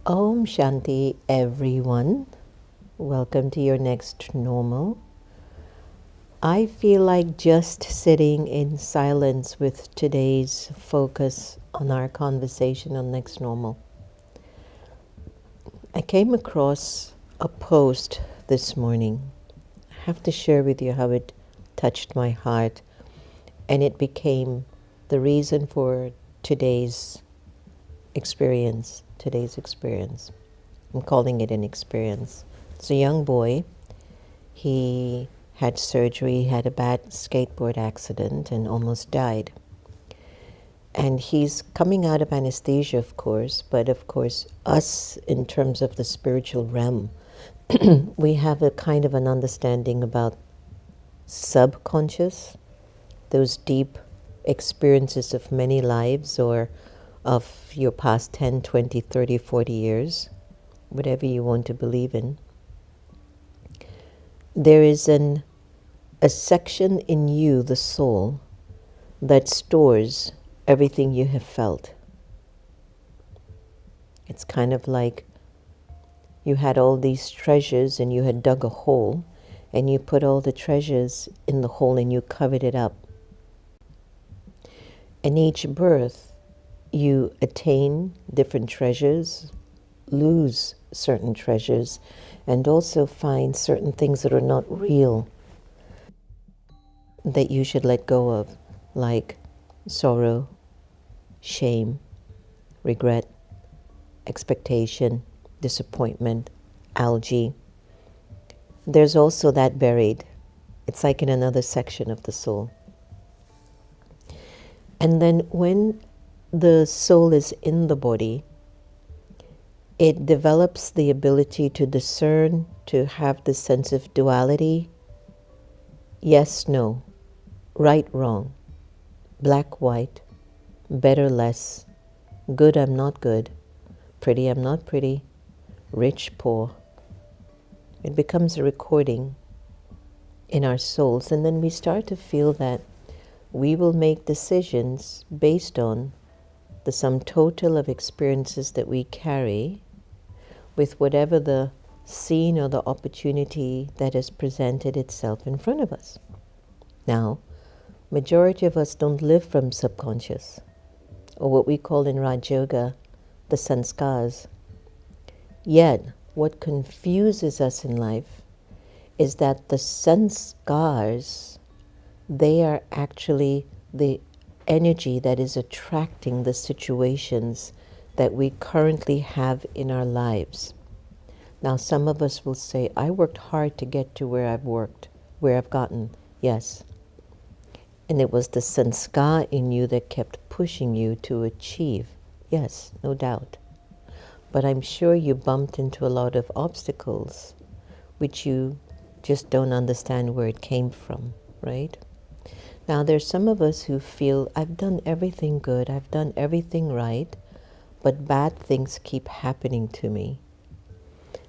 Om Shanti, everyone. Welcome to your next normal. I feel like just sitting in silence with today's focus on our conversation on next normal. I came across a post this morning. I have to share with you how it touched my heart, and it became the reason for today's experience. I'm calling it an experience. It's a young boy. He had surgery, he had a bad skateboard accident and almost died. And he's coming out of anesthesia, of course, but of course, us, in terms of the spiritual realm, we have a kind of an understanding about subconscious, those deep experiences of many lives or of your past 10, 20, 30, 40 years, whatever you want to believe in. There is a section in you, the soul, that stores everything you have felt. It's kind of like you had all these treasures and you had dug a hole and you put all the treasures in the hole and you covered it up. And each birth, you attain different treasures, lose certain treasures, and also find certain things that are not real that you should let go of, like sorrow, shame, regret, expectation, disappointment, algae. There's also that buried. It's like in another section of the soul. And then when the soul is in the body, it develops the ability to discern, to have the sense of duality, yes, no, right, wrong, black, white, better, less, good, I'm not good, pretty, I'm not pretty, rich, poor. It becomes a recording in our souls, and then we start to feel that we will make decisions based on the sum total of experiences that we carry with whatever the scene or the opportunity that has presented itself in front of us. Now, majority of us don't live from subconscious, or what we call in Raj Yoga, the sanskars. Yet, what confuses us in life is that the sanskars, they are actually the energy that is attracting the situations that we currently have in our lives. Now, some of us will say, I worked hard to get to where I've gotten. Yes. And it was the sanskar in you that kept pushing you to achieve. Yes, no doubt. But I'm sure you bumped into a lot of obstacles which you just don't understand where it came from, right? Now, there's some of us who feel, I've done everything good, I've done everything right, but bad things keep happening to me.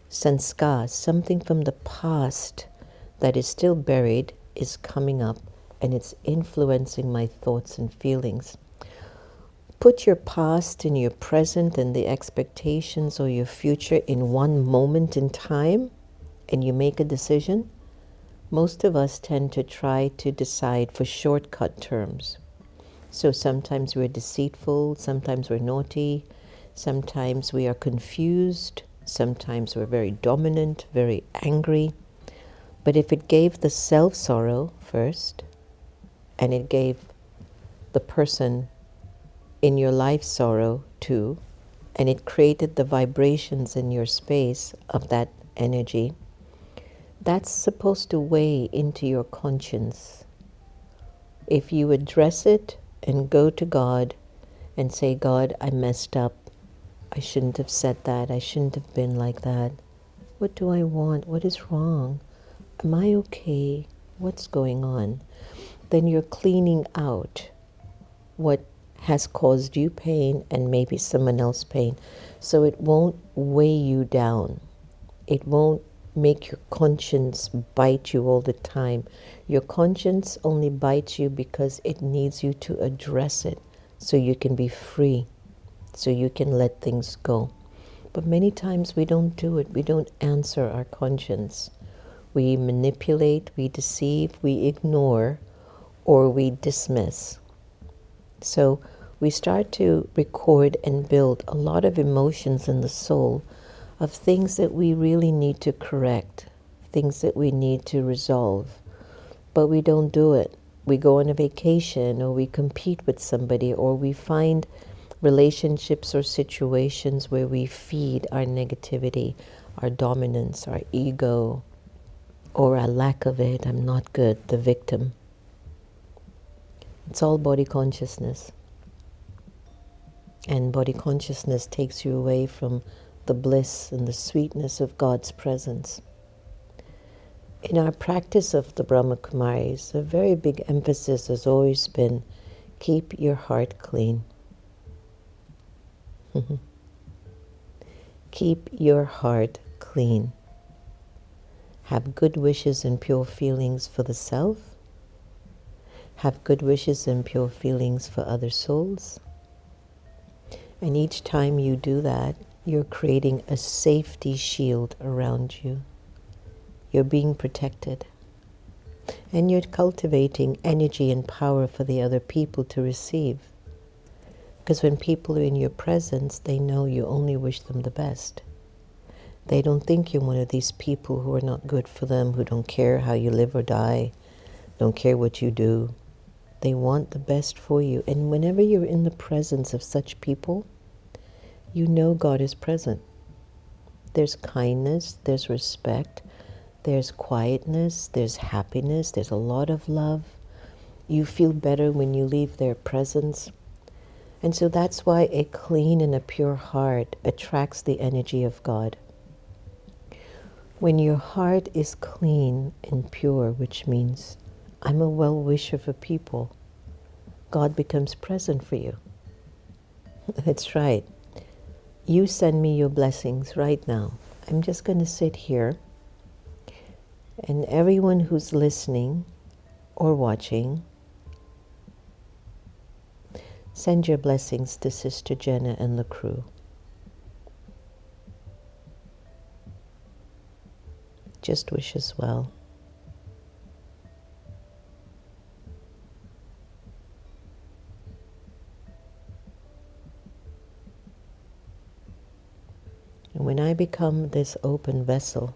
Sanskar, something from the past that is still buried, is coming up and it's influencing my thoughts and feelings. Put your past and your present and the expectations or your future in one moment in time and you make a decision. Most of us tend to try to decide for shortcut terms. So sometimes we're deceitful, sometimes we're naughty, sometimes we are confused, sometimes we're very dominant, very angry. But if it gave the self sorrow first, and it gave the person in your life sorrow too, and it created the vibrations in your space of that energy, that's supposed to weigh into your conscience. If you address it and go to God and say, God, I messed up. I shouldn't have said that. I shouldn't have been like that. What do I want? What is wrong? Am I okay? What's going on? Then you're cleaning out what has caused you pain and maybe someone else pain. So it won't weigh you down. It won't make your conscience bite you all the time. Your conscience only bites you because it needs you to address it so you can be free, so you can let things go. But many times we don't do it. We don't answer our conscience. We manipulate, we deceive, we ignore, or we dismiss. So we start to record and build a lot of emotions in the soul of things that we really need to correct, things that we need to resolve, but we don't do it. We go on a vacation, or we compete with somebody, or we find relationships or situations where we feed our negativity, our dominance, our ego, or our lack of it. I'm not good, the victim. It's all body consciousness. And body consciousness takes you away from the bliss and the sweetness of God's presence. In our practice of the Brahma Kumaris, a very big emphasis has always been, keep your heart clean. Keep your heart clean. Have good wishes and pure feelings for the self. Have good wishes and pure feelings for other souls. And each time you do that, you're creating a safety shield around you. You're being protected. And you're cultivating energy and power for the other people to receive. Because when people are in your presence, they know you only wish them the best. They don't think you're one of these people who are not good for them, who don't care how you live or die, don't care what you do. They want the best for you. And whenever you're in the presence of such people, you know God is present. There's kindness, there's respect, there's quietness, there's happiness, there's a lot of love. You feel better when you leave their presence. And so that's why a clean and a pure heart attracts the energy of God. When your heart is clean and pure, which means I'm a well-wisher for people, God becomes present for you. That's right. You send me your blessings right now. I'm just going to sit here, and everyone who's listening or watching, send your blessings to Sister Jenna and the crew. Just wish us well. And when I become this open vessel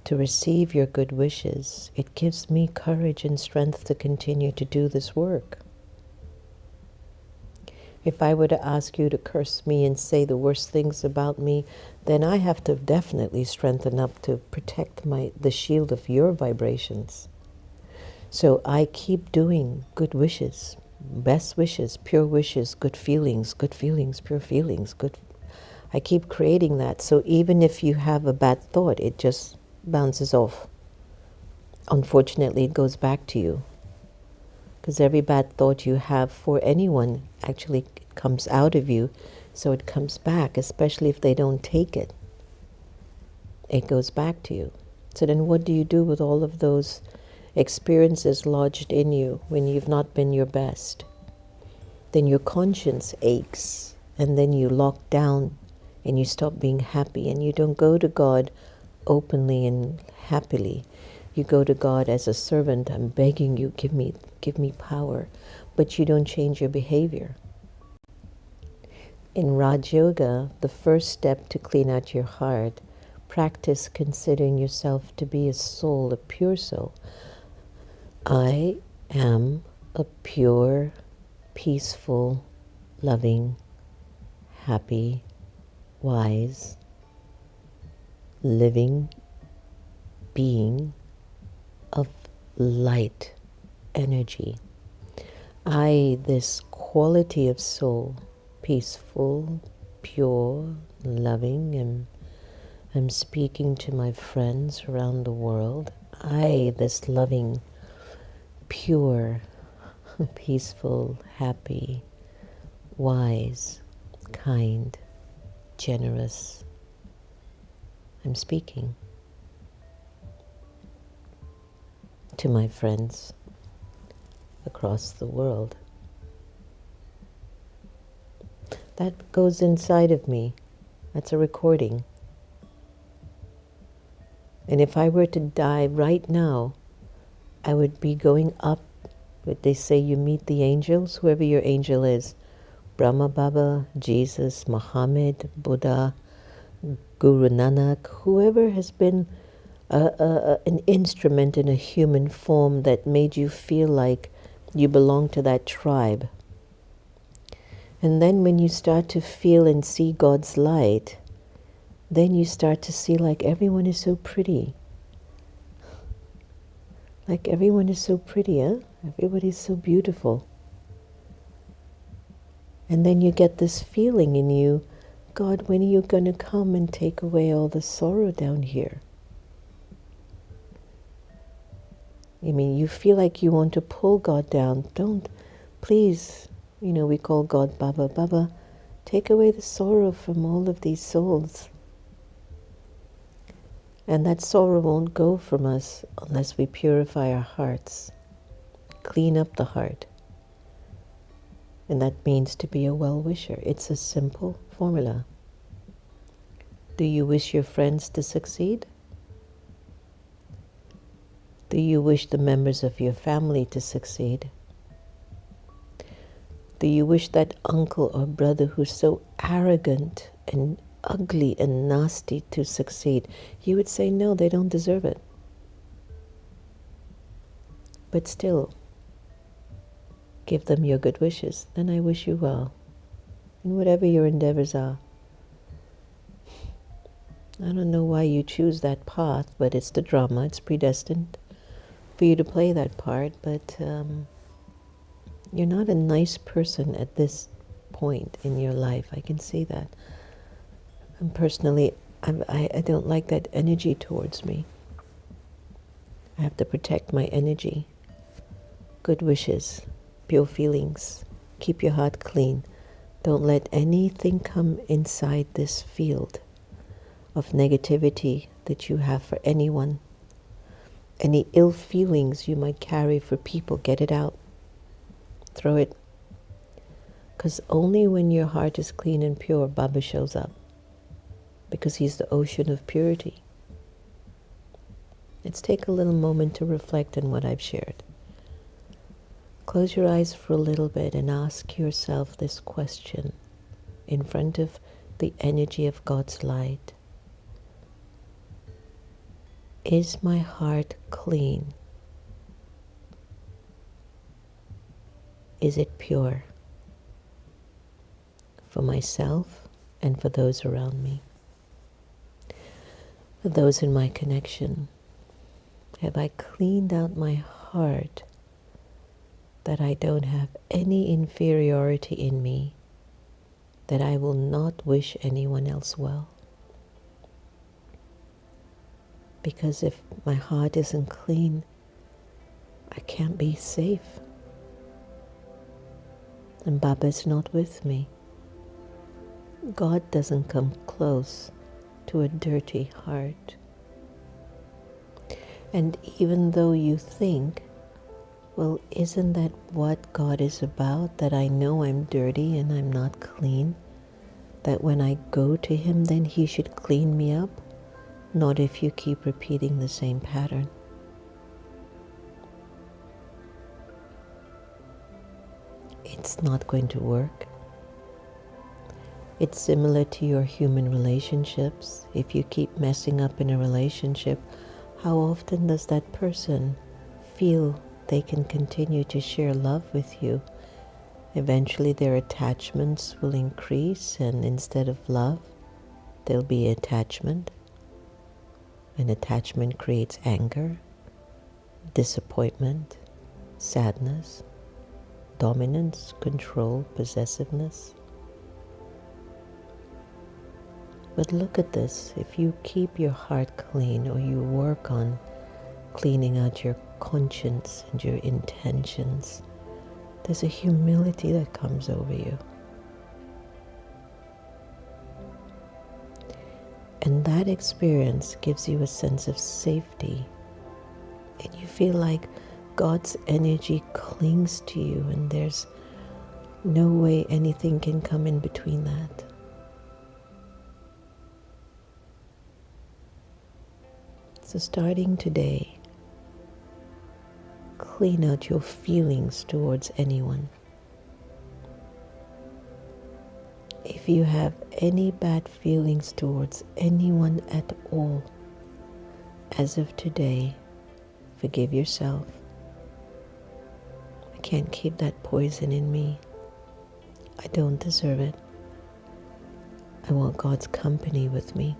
to receive your good wishes, it gives me courage and strength to continue to do this work. If I were to ask you to curse me and say the worst things about me, then I have to definitely strengthen up to protect the shield of your vibrations. So I keep doing good wishes, best wishes, pure wishes, good feelings, pure feelings, good. I keep creating that. So even if you have a bad thought, it just bounces off. Unfortunately, it goes back to you. Because every bad thought you have for anyone actually comes out of you, so it comes back, especially if they don't take it. It goes back to you. So then what do you do with all of those experiences lodged in you when you've not been your best? Then your conscience aches, and then you lock down, and you stop being happy, and you don't go to God openly and happily. You go to God as a servant. I'm begging you, give me power. But you don't change your behavior. In Raj Yoga, the first step to clean out your heart, practice considering yourself to be a soul, a pure soul. I am a pure, peaceful, loving, happy, wise, living being of light energy. I, this quality of soul, peaceful, pure, loving, and I'm speaking to my friends around the world. I, this loving, pure, peaceful, happy, wise, kind, generous, I'm speaking to my friends across the world. That goes inside of me. That's a recording. And if I were to die right now, I would be going up. But they say you meet the angels, whoever your angel is. Brahma Baba, Jesus, Muhammad, Buddha, Guru Nanak, whoever has been an instrument in a human form that made you feel like you belong to that tribe. And then when you start to feel and see God's light, then you start to see like everyone is so pretty. Like everyone is so pretty, huh? Everybody's so beautiful. And then you get this feeling in you, God, when are you going to come and take away all the sorrow down here? I mean, you feel like you want to pull God down. Don't, please, we call God Baba. Baba, take away the sorrow from all of these souls. And that sorrow won't go from us unless we purify our hearts, clean up the heart. And that means to be a well-wisher. It's a simple formula. Do you wish your friends to succeed? Do you wish the members of your family to succeed? Do you wish that uncle or brother who's so arrogant and ugly and nasty to succeed? You would say, no, they don't deserve it. But still, give them your good wishes. Then I wish you well in whatever your endeavors are. I don't know why you choose that path, but it's the drama. It's predestined for you to play that part, but you're not a nice person at this point in your life. I can see that. And personally, I don't like that energy towards me. I have to protect my energy. Good wishes, pure feelings. Keep your heart clean. Don't let anything come inside this field of negativity that you have for anyone. Any ill feelings you might carry for people, get it out. Throw it. Because only when your heart is clean and pure, Baba shows up. Because he's the ocean of purity. Let's take a little moment to reflect on what I've shared. Close your eyes for a little bit and ask yourself this question in front of the energy of God's light. Is my heart clean? Is it pure? For myself and for those around me. For those in my connection. Have I cleaned out my heart that I don't have any inferiority in me, that I will not wish anyone else well? Because if my heart isn't clean, I can't be safe. And Baba's not with me. God doesn't come close to a dirty heart. And even though you think, well, isn't that what God is about? That I know I'm dirty and I'm not clean? That when I go to him, then he should clean me up? Not if you keep repeating the same pattern. It's not going to work. It's similar to your human relationships. If you keep messing up in a relationship, how often does that person feel they can continue to share love with you? Eventually their attachments will increase, and instead of love, there'll be attachment. And attachment creates anger, disappointment, sadness, dominance, control, possessiveness. But look at this. If you keep your heart clean, or you work on cleaning out your conscience and your intentions, there's a humility that comes over you. And that experience gives you a sense of safety. And you feel like God's energy clings to you, and there's no way anything can come in between that. So starting today, clean out your feelings towards anyone. If you have any bad feelings towards anyone at all, as of today, forgive yourself. I can't keep that poison in me. I don't deserve it. I want God's company with me.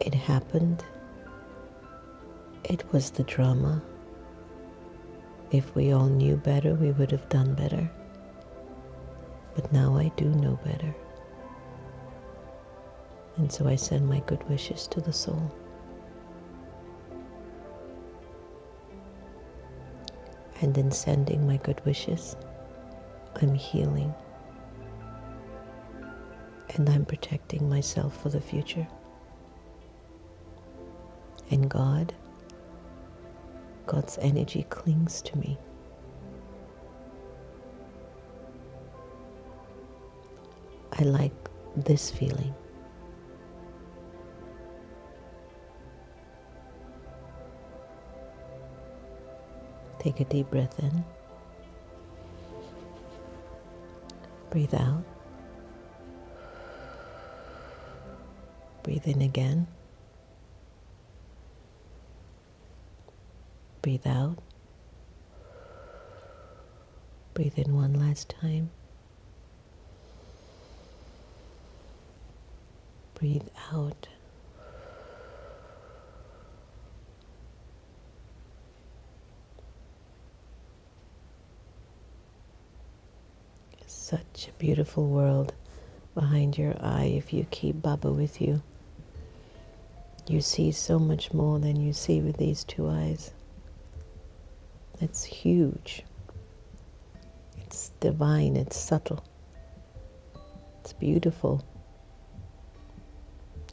It happened. It was the drama. If we all knew better, we would have done better. But now I do know better. And so I send my good wishes to the soul. And in sending my good wishes, I'm healing. And I'm protecting myself for the future. And God's energy clings to me. I like this feeling. Take a deep breath in. Breathe out. Breathe in again. Breathe out. Breathe in one last time. Breathe out. Such a beautiful world behind your eye if you keep Baba with you. You see so much more than you see with these two eyes. It's huge. It's divine, it's subtle. It's beautiful.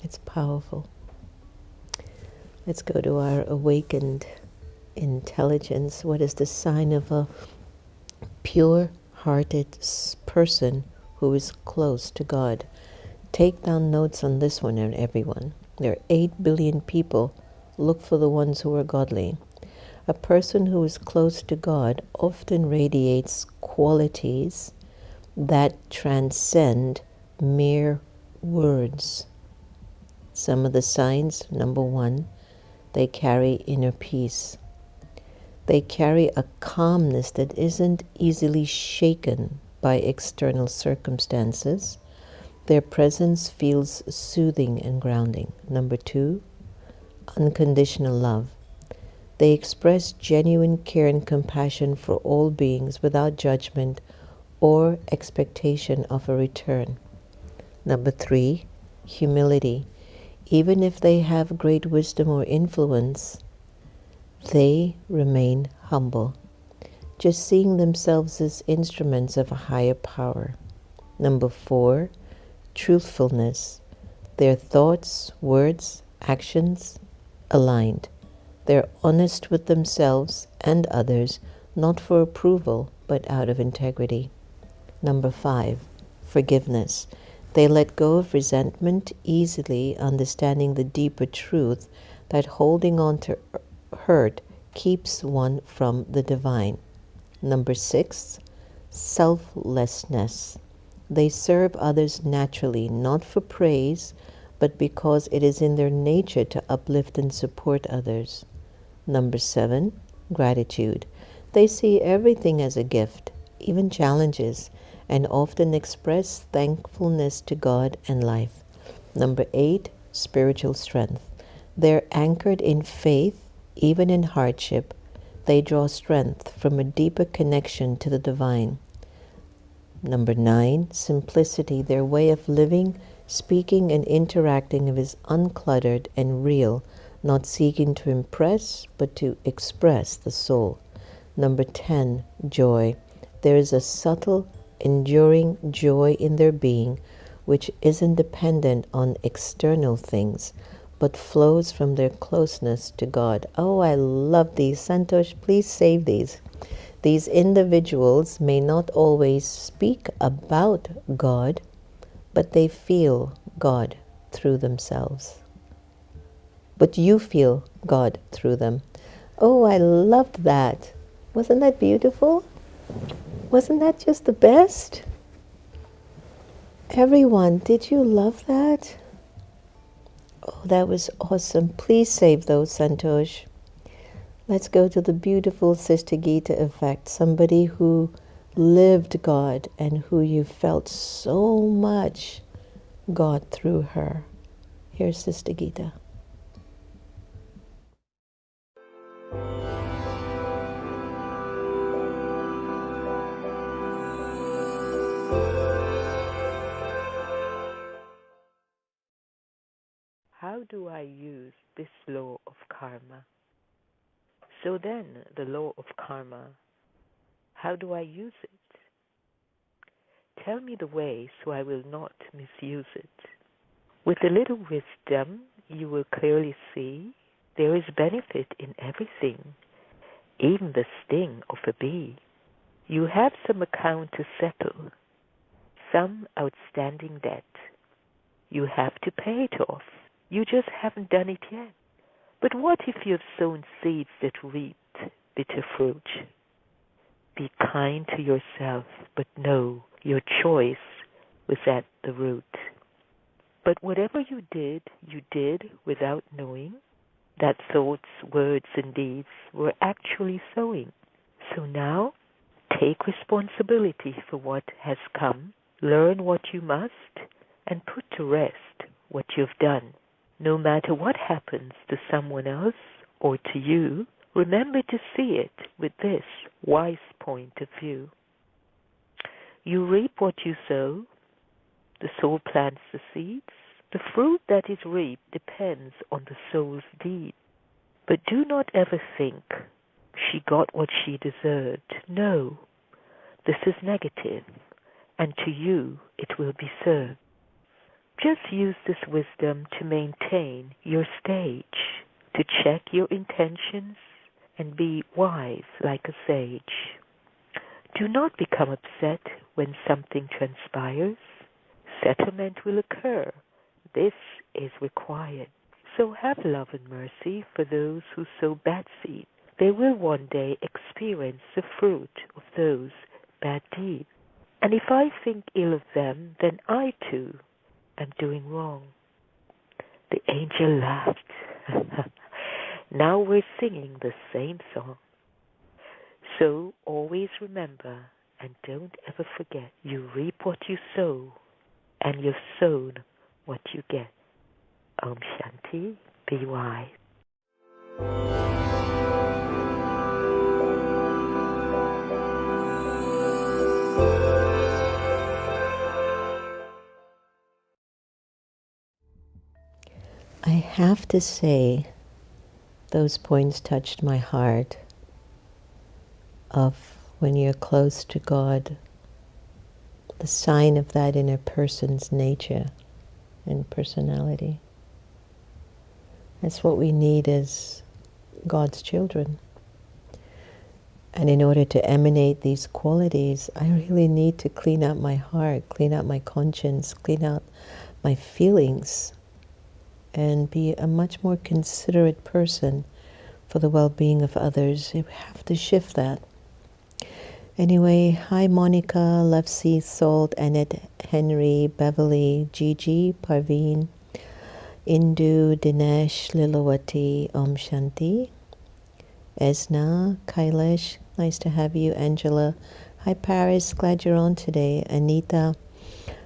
It's powerful. Let's go to our awakened intelligence. What is the sign of a pure-hearted person who is close to God? Take down notes on this one, and everyone. There are 8 billion people. Look for the ones who are godly. A person who is close to God often radiates qualities that transcend mere words. Some of the signs: number 1, they carry inner peace. They carry a calmness that isn't easily shaken by external circumstances. Their presence feels soothing and grounding. Number 2, unconditional love. They express genuine care and compassion for all beings without judgment or expectation of a return. Number 3, humility. Even if they have great wisdom or influence, they remain humble, just seeing themselves as instruments of a higher power. Number 4, truthfulness. Their thoughts, words, actions aligned. They're honest with themselves and others, not for approval, but out of integrity. Number 5, forgiveness. They let go of resentment easily, understanding the deeper truth that holding on to hurt keeps one from the divine. Number 6, selflessness. They serve others naturally, not for praise, but because it is in their nature to uplift and support others. Number 7, gratitude. They see everything as a gift, even challenges, and often express thankfulness to God and life. Number 8, spiritual strength. They're anchored in faith, even in hardship. They draw strength from a deeper connection to the divine. Number 9, simplicity. Their way of living, speaking, and interacting is uncluttered and real, not seeking to impress, but to express the soul. Number 10, joy. There is a subtle, enduring joy in their being, which isn't dependent on external things, but flows from their closeness to God. Oh, I love these. Santosh, please save these. These individuals may not always speak about God, but they feel God through themselves. But you feel God through them. Oh, I loved that. Wasn't that beautiful? Wasn't that just the best? Everyone, did you love that? Oh, that was awesome. Please save those, Santosh. Let's go to the beautiful Sister Gita effect. Somebody who lived God and who you felt so much God through her. Here's Sister Gita. How do I use this law of karma? So then, the law of karma, how do I use it? Tell me the way so I will not misuse it. With a little wisdom, you will clearly see there is benefit in everything, even the sting of a bee. You have some account to settle, some outstanding debt. You have to pay it off. You just haven't done it yet. But what if you have sown seeds that reaped bitter fruit? Be kind to yourself, but know your choice was at the root. But whatever you did without knowing that thoughts, words, and deeds were actually sowing. So now, take responsibility for what has come, learn what you must, and put to rest what you've done. No matter what happens to someone else or to you, remember to see it with this wise point of view. You reap what you sow. The soul plants the seeds. The fruit that is reaped depends on the soul's deed. But do not ever think, she got what she deserved. No, this is negative, and to you it will be served. Just use this wisdom to maintain your stage, to check your intentions, and be wise like a sage. Do not become upset when something transpires. Settlement will occur. This is required. So have love and mercy for those who sow bad seed. They will one day experience the fruit of those bad deeds. And if I think ill of them, then I too am doing wrong. The angel laughed. Now we're singing the same song. So always remember and don't ever forget, you reap what you sow, and you've sown what you get. Om Shanti, be wise. I have to say, those points touched my heart of when you're close to God, the sign of that in a person's nature and personality. That's what we need as God's children. And in order to emanate these qualities, I really need to clean out my heart, clean out my conscience, clean out my feelings, and be a much more considerate person for the well-being of others. You have to shift that. Anyway, hi Monica, Love Sea Salt, Annette, Henry, Beverly, Gigi, Parveen, Indu, Dinesh, Lilawati, Om Shanti, Esna, Kailash, nice to have you, Angela. Hi Paris, glad you're on today. Anita,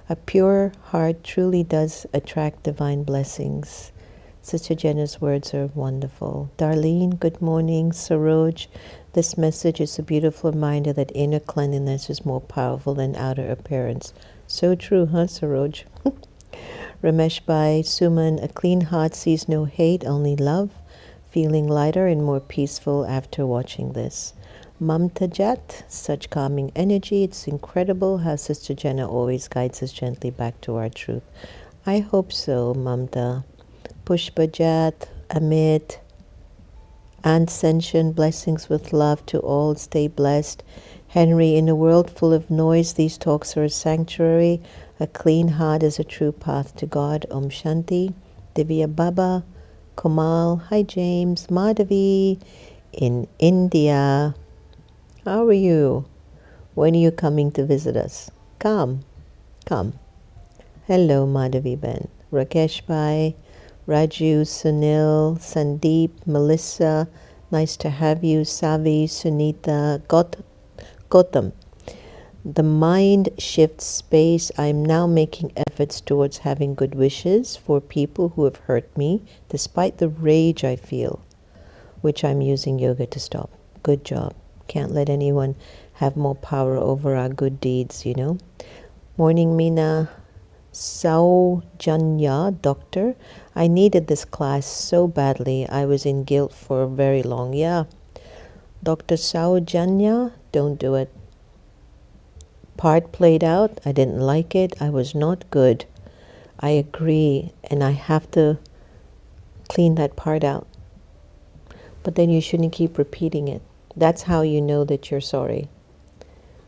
a pure heart truly does attract divine blessings. Sister Jenna's words are wonderful. Darlene, good morning. Saroj, this message is a beautiful reminder that inner cleanliness is more powerful than outer appearance. So true, huh, Saroj? Ramesh Bhai, Suman, a clean heart sees no hate, only love, feeling lighter and more peaceful after watching this. Mamta Jat, such calming energy. It's incredible how Sister Jenna always guides us gently back to our truth. I hope so, Mamta. Pushpa Jat, Amit, Ascension, blessings with love to all. Stay blessed. Henry, in a world full of noise, these talks are a sanctuary, A clean heart is a true path to God. Om Shanti. Divya Baba, Komal, hi James, Madhavi in India. How are you? When are you coming to visit us? Come, come. Hello, Madhavi Ben. Rakesh Bhai, Raju, Sunil, Sandeep, Melissa. Nice to have you. Savi, Sunita, Gotham. The mind shifts space. I'm now making efforts towards having good wishes for people who have hurt me, despite the rage I feel, which I'm using yoga to stop. Good job. Can't let anyone have more power over our good deeds, you know. Morning, Meena. Saujanya, doctor. I needed this class so badly. I was in guilt for very long. Yeah. Dr. Saujanya, don't do it. Part played out. I didn't like it. I was not good. I agree. And I have to clean that part out. But then you shouldn't keep repeating it. That's how you know that you're sorry.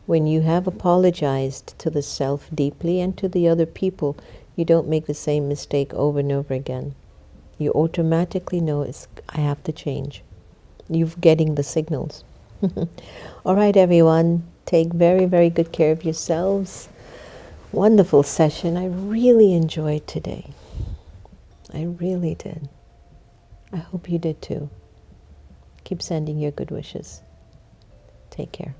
When you have apologized to the self deeply and to the other people, you don't make the same mistake over and over again. You automatically know I have to change. You're getting the signals. All right, everyone. Take very, very good care of yourselves. Wonderful session. I really enjoyed today. I really did. I hope you did too. Keep sending your good wishes. Take care.